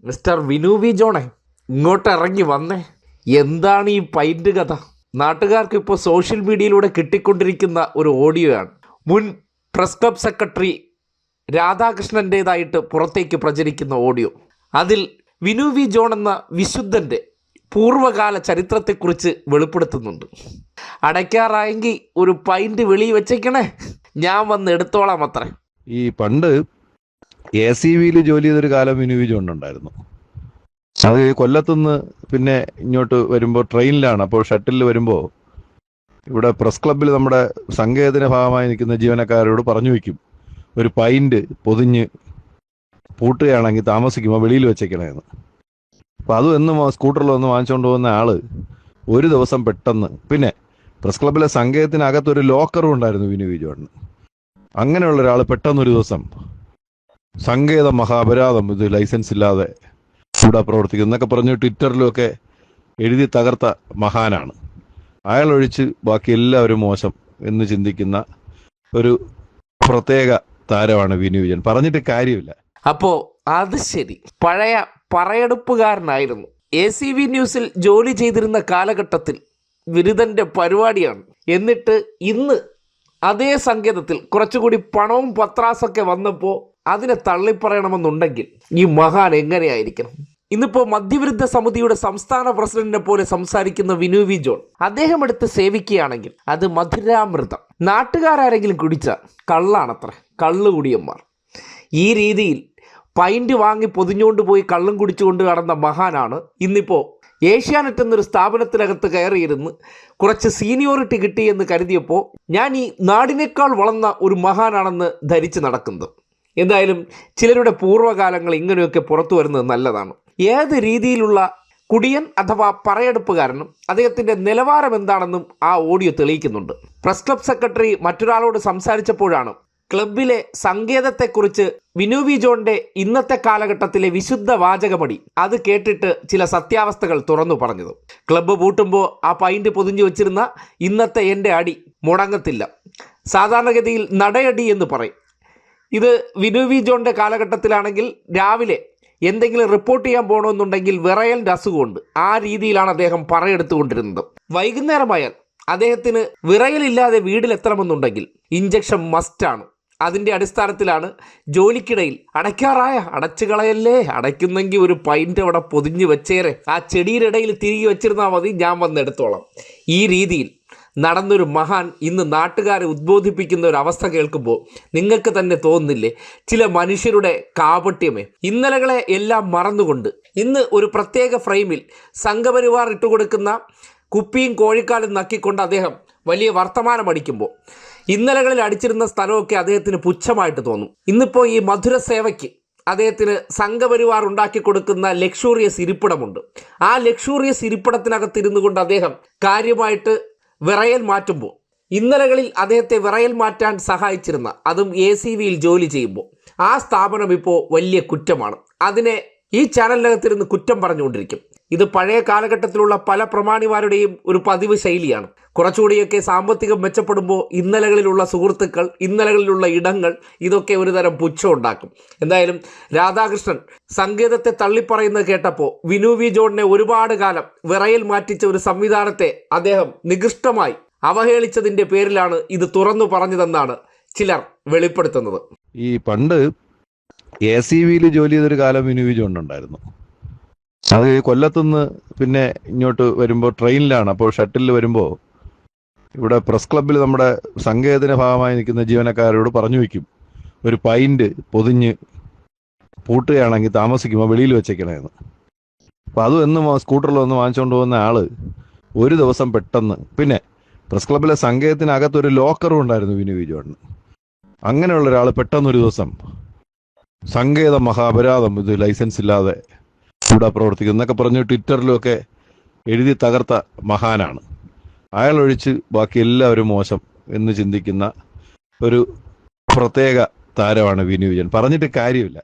Mister Vinu V ജോണേ, ഇങ്ങോട്ട് ഇറങ്ങി വന്നേ. എന്താണ് ഈ പൈൻ്റ് കഥ? നാട്ടുകാർക്ക് ഇപ്പോൾ സോഷ്യൽ മീഡിയയിലൂടെ കിട്ടിക്കൊണ്ടിരിക്കുന്ന ഒരു ഓഡിയോയാണ്. മുൻ പ്രസ് ക്ലബ് സെക്രട്ടറി രാധാകൃഷ്ണൻ്റേതായിട്ട് പുറത്തേക്ക് പ്രചരിക്കുന്ന ഓഡിയോ. അതിൽ വിനു വി ജോൺ എന്ന വിശുദ്ധൻ്റെ പൂർവ്വകാല ചരിത്രത്തെക്കുറിച്ച് വെളിപ്പെടുത്തുന്നുണ്ട്. അടയ്ക്കാറായെങ്കിൽ ഒരു പൈൻ്റ് വെളിയിൽ വെച്ചേക്കണേ, ഞാൻ വന്ന് എടുത്തോളാം അത്രേ. ഈ പണ്ട് ACVയിൽ ജോലി ചെയ്തൊരു കാലം വിനു വി ജോൺ ഉണ്ടായിരുന്നു. അത് കൊല്ലത്തുനിന്ന് പിന്നെ ഇങ്ങോട്ട് വരുമ്പോൾ ട്രെയിനിലാണ്. അപ്പോൾ ഷട്ടിലിൽ വരുമ്പോൾ ഇവിടെ പ്രസ് ക്ലബ്ബിൽ നമ്മുടെ സങ്കേതത്തിന്റെ ഭാഗമായി നിൽക്കുന്ന ജീവനക്കാരോട് പറഞ്ഞു വയ്ക്കും, ഒരു പൈൻ്റ് പൊതിഞ്ഞ് പൂട്ടുകയാണെങ്കിൽ താമസിക്കുമ്പോൾ വെളിയിൽ വെച്ചേക്കണേന്ന്. അപ്പോൾ അതും എന്നും സ്കൂട്ടറിൽ വന്ന് വാങ്ങിച്ചുകൊണ്ട് പോകുന്ന ആള് ഒരു ദിവസം പെട്ടെന്ന്, പിന്നെ പ്രസ് ക്ലബ്ബിലെ സങ്കേതത്തിനകത്തൊരു ലോക്കറും ഉണ്ടായിരുന്നു വിനു വി ജോണിന്. അങ്ങനെയുള്ള ഒരാൾ പെട്ടെന്നൊരു ദിവസം സങ്കേതം മഹാപരാധം, ഇത് ലൈസൻസ് ഇല്ലാതെ ഇവിടെ പ്രവർത്തിക്കുന്നു എന്നൊക്കെ പറഞ്ഞ് ട്വിറ്ററിലുമൊക്കെ എഴുതി തകർത്ത മഹാനാണ്. അയാൾ ഒഴിച്ച് ബാക്കി എല്ലാവരും മോശം എന്ന് ചിന്തിക്കുന്ന ഒരു പ്രത്യേക താരമാണ് വിനു വിജയൻ. പറഞ്ഞിട്ട് കാര്യമില്ല. അപ്പോൾ അത് ശരി, പഴയ പറയെടുപ്പുകാരനായിരുന്നു. ACV ന്യൂസിൽ ജോലി ചെയ്തിരുന്ന കാലഘട്ടത്തിൽ ബിരുദൻ്റെ പരിപാടിയാണ്. എന്നിട്ട് ഇന്ന് അതേ സങ്കേതത്തിൽ കുറച്ചുകൂടി പണവും പത്രാസൊക്കെ വന്നപ്പോൾ അതിനെ തള്ളിപ്പറയണമെന്നുണ്ടെങ്കിൽ ഈ മഹാൻ എങ്ങനെയായിരിക്കണം? ഇന്നിപ്പോൾ മദ്യവിരുദ്ധ സമിതിയുടെ സംസ്ഥാന പ്രസിഡന്റിനെ പോലെ സംസാരിക്കുന്ന വിനു വി ജോൺ, അദ്ദേഹം എടുത്ത് സേവിക്കുകയാണെങ്കിൽ അത് മധുരാമൃതം. നാട്ടുകാരെങ്കിലും കുടിച്ച കള്ളാണത്ര, കള്ളുകുടിയന്മാർ. ഈ രീതിയിൽ പൈൻ്റ് വാങ്ങി പൊതിഞ്ഞുകൊണ്ട് പോയി കള്ളും കുടിച്ചുകൊണ്ട് നടന്ന മഹാനാണ് ഇന്നിപ്പോൾ ഏഷ്യാനെറ്റ് എന്നൊരു സ്ഥാപനത്തിനകത്ത് കയറിയിരുന്ന് കുറച്ച് സീനിയോറിറ്റി കിട്ടിയെന്ന് കരുതിയപ്പോൾ ഞാൻ ഈ നാടിനേക്കാൾ വളർന്ന ഒരു മഹാനാണെന്ന് ധരിച്ച് നടക്കുന്നത്. എന്തായാലും ചിലരുടെ പൂർവ്വകാലങ്ങൾ ഇങ്ങനെയൊക്കെ പുറത്തു വരുന്നത് നല്ലതാണ്. ഏത് രീതിയിലുള്ള കുടിയൻ അഥവാ പറയെടുപ്പുകാരനും അദ്ദേഹത്തിൻ്റെ നിലവാരം എന്താണെന്നും ആ ഓഡിയോ തെളിയിക്കുന്നുണ്ട്. പ്രസ് ക്ലബ് സെക്രട്ടറി മറ്റൊരാളോട് സംസാരിച്ചപ്പോഴാണ് ക്ലബിലെ സങ്കേതത്തെക്കുറിച്ച് വിനു വി ജോണിൻ്റെ ഇന്നത്തെ കാലഘട്ടത്തിലെ വിശുദ്ധ വാചകമടി അത് കേട്ടിട്ട് ചില സത്യാവസ്ഥകൾ തുറന്നു പറഞ്ഞത്. ക്ലബ്ബ് പൂട്ടുമ്പോൾ ആ പൈൻ്റ് പൊതിഞ്ഞു വെച്ചിരുന്ന ഇന്നത്തെ എൻ്റെ അടി മുടങ്ങത്തില്ല, സാധാരണഗതിയിൽ നടയടി എന്ന് പറയും. ഇത് വിനു വി ജോണിൻ്റെ കാലഘട്ടത്തിലാണെങ്കിൽ രാവിലെ എന്തെങ്കിലും റിപ്പോർട്ട് ചെയ്യാൻ പോകണമെന്നുണ്ടെങ്കിൽ വിറയലിൻ്റെ അസുഖമുണ്ട്, ആ രീതിയിലാണ് അദ്ദേഹം പറയെടുത്തുകൊണ്ടിരുന്നത്. വൈകുന്നേരമായാൽ അദ്ദേഹത്തിന് വിറയലില്ലാതെ വീട്ടിലെത്തണമെന്നുണ്ടെങ്കിൽ ഇഞ്ചക്ഷൻ മസ്റ്റാണ്. അതിൻ്റെ അടിസ്ഥാനത്തിലാണ് ജോലിക്കിടയിൽ അടച്ചു കളയല്ലേ, അടയ്ക്കുന്നെങ്കിൽ ഒരു പൈൻ്റ് അവിടെ പൊതിഞ്ഞ് വെച്ചേരെ, ആ ചെടിയുടെ ഇടയിൽ തിരികെ വെച്ചിരുന്നാൽ മതി, ഞാൻ വന്നെടുത്തോളാം. ഈ രീതിയിൽ നടന്നൊരു മഹാൻ ഇന്ന് നാട്ടുകാരെ ഉദ്ബോധിപ്പിക്കുന്ന ഒരു അവസ്ഥ കേൾക്കുമ്പോൾ നിങ്ങൾക്ക് തന്നെ തോന്നുന്നില്ലേ ചില മനുഷ്യരുടെ കാപട്യമേ? ഇന്നലകളെ എല്ലാം മറന്നുകൊണ്ട് ഇന്ന് ഒരു പ്രത്യേക ഫ്രെയിമിൽ സംഘപരിവാർ ഇട്ടുകൊടുക്കുന്ന കുപ്പിയും കോഴിക്കാലും നക്കിക്കൊണ്ട് അദ്ദേഹം വലിയ വർത്തമാനം അടിക്കുമ്പോൾ ഇന്നലകളിൽ അടിച്ചിരുന്ന സ്ഥലമൊക്കെ അദ്ദേഹത്തിന് പുച്ഛമായിട്ട് തോന്നും. ഇന്നിപ്പോൾ ഈ മധുര സേവയ്ക്ക് അദ്ദേഹത്തിന് സംഘപരിവാർ ഉണ്ടാക്കി കൊടുക്കുന്ന ലക്ഷൂറിയസ് ഇരിപ്പിടമുണ്ട്. ആ ലക്ഷൂറിയസ് ഇരിപ്പിടത്തിനകത്തിരുന്നു കൊണ്ട് അദ്ദേഹം കാര്യമായിട്ട് വിറയൽ മാറ്റുമ്പോൾ ഇന്നലകളിൽ അദ്ദേഹത്തെ വിറയൽ മാറ്റാൻ സഹായിച്ചിരുന്ന, അതും ACVയിൽ ജോലി ചെയ്യുമ്പോൾ, ആ സ്ഥാപനം ഇപ്പോൾ വലിയ കുറ്റമാണ്. അതിനെ ഈ ചാനലിനകത്തിരുന്ന് കുറ്റം പറഞ്ഞുകൊണ്ടിരിക്കും. ഇത് പഴയ കാലഘട്ടത്തിലുള്ള പല പ്രമാണിമാരുടെയും ഒരു പതിവ് ശൈലിയാണ്. കുറച്ചുകൂടിയൊക്കെ സാമ്പത്തികം മെച്ചപ്പെടുമ്പോൾ ഇന്നലകളിലുള്ള സുഹൃത്തുക്കൾ, ഇന്നലകളിലുള്ള ഇടങ്ങൾ, ഇതൊക്കെ ഒരു തരം പുച്ഛം ഉണ്ടാക്കും. എന്തായാലും രാധാകൃഷ്ണൻ സങ്കേതത്തെ തള്ളിപ്പറയുന്നത് കേട്ടപ്പോൾ വിനു വി ജോണിനെ ഒരുപാട് കാലം വിറയൽ മാറ്റിച്ച ഒരു സംവിധാനത്തെ അദ്ദേഹം നികൃഷ്ടമായി അവഹേളിച്ചതിൻ്റെ പേരിലാണ് ഇത് തുറന്നു പറഞ്ഞതെന്നാണ് ചിലർ വെളിപ്പെടുത്തുന്നത്. ഈ പണ്ട് ACVയിൽ ജോലി ചെയ്തൊരു കാലം വിനു വി ജോൺ ഉണ്ടായിരുന്നു. അത് കൊല്ലത്തുനിന്ന് പിന്നെ ഇങ്ങോട്ട് വരുമ്പോൾ ട്രെയിനിലാണ്. അപ്പോൾ ഷട്ടിലിൽ വരുമ്പോൾ ഇവിടെ പ്രസ് ക്ലബ്ബിൽ നമ്മുടെ സങ്കേതത്തിന്റെ ഭാഗമായി നിൽക്കുന്ന ജീവനക്കാരോട് പറഞ്ഞു വയ്ക്കും, ഒരു പൈൻ്റ് പൊതിഞ്ഞ് പൂട്ടുകയാണെങ്കിൽ താമസിക്കുമ്പോൾ വെളിയിൽ വെച്ചേക്കണേന്ന്. അപ്പോൾ അതും എന്നും സ്കൂട്ടറിൽ വന്ന് വാങ്ങിച്ചുകൊണ്ട് പോകുന്ന ആള് ഒരു ദിവസം പെട്ടെന്ന്, പിന്നെ പ്രസ് ക്ലബ്ബിലെ സങ്കേതത്തിനകത്തൊരു ലോക്കറും ഉണ്ടായിരുന്നു വിനു വി ജോണിന്. അങ്ങനെയുള്ള ഒരാൾ പെട്ടെന്നൊരു ദിവസം സങ്കേതം മഹാപരാധം, ഇത് ലൈസൻസ് ഇല്ലാതെ ഇവിടെ പ്രവർത്തിക്കുന്നു എന്നൊക്കെ പറഞ്ഞ് ട്വിറ്ററിലുമൊക്കെ എഴുതി തകർത്ത മഹാനാണ്. അയാൾ ഒഴിച്ച് ബാക്കി എല്ലാവരും മോശം എന്ന് ചിന്തിക്കുന്ന ഒരു പ്രത്യേക താരമാണ് വിനു വിജയൻ. പറഞ്ഞിട്ട് കാര്യമില്ല.